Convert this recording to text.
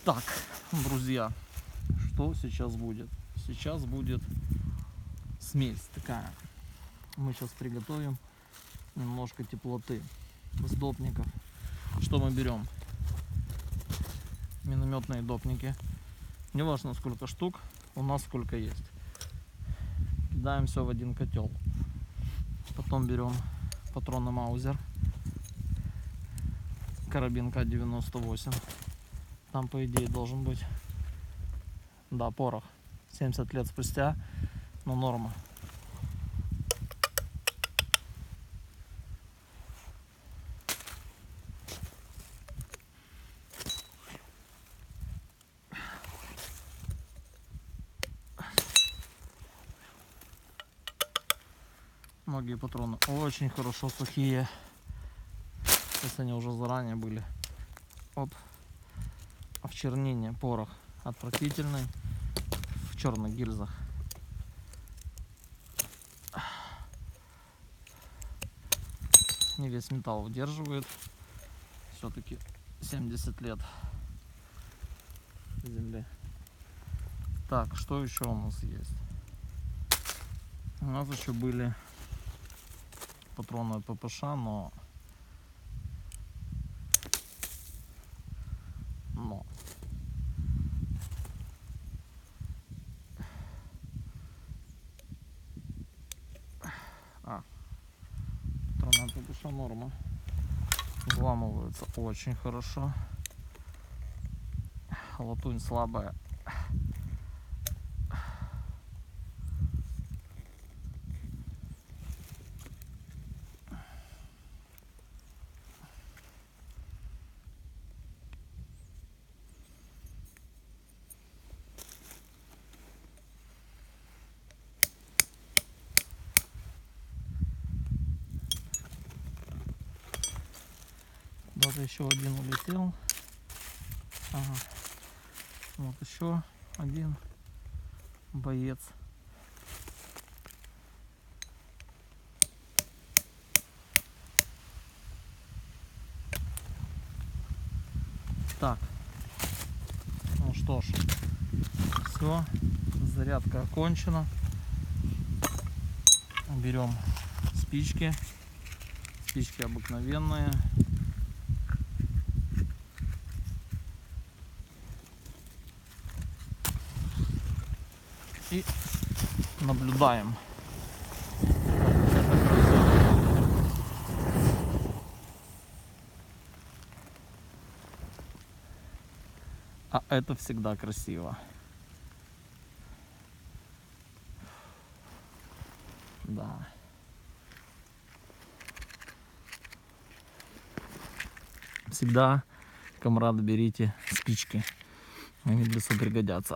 Так, друзья, что сейчас будет? Сейчас будет смесь такая. Мы сейчас приготовим немножко теплоты с допников. Что мы берем? Минометные допники. Не важно сколько штук, у нас сколько есть. Кидаем все в один котел. Потом берем патроны Маузер, карабин К-98. Там, по идее, должен быть, да, порох. 70 лет спустя, но норма. Многие патроны очень хорошо сухие. Сейчас они уже заранее были. Вот. А в чернине порох отвратительный. В черных гильзах. Не весь металл удерживает. Все-таки 70 лет земли. Так, что еще у нас есть? У нас еще были патроны ППШ, но патроны ППШ норма. Вламываются очень хорошо. Латунь слабая. Даже еще один улетел. Ага. Вот еще один боец. Так, ну что ж, все, зарядка окончена. Берем спички обыкновенные. И наблюдаем. А это всегда красиво. Да. Всегда, камрады, берите спички. Они для себя пригодятся.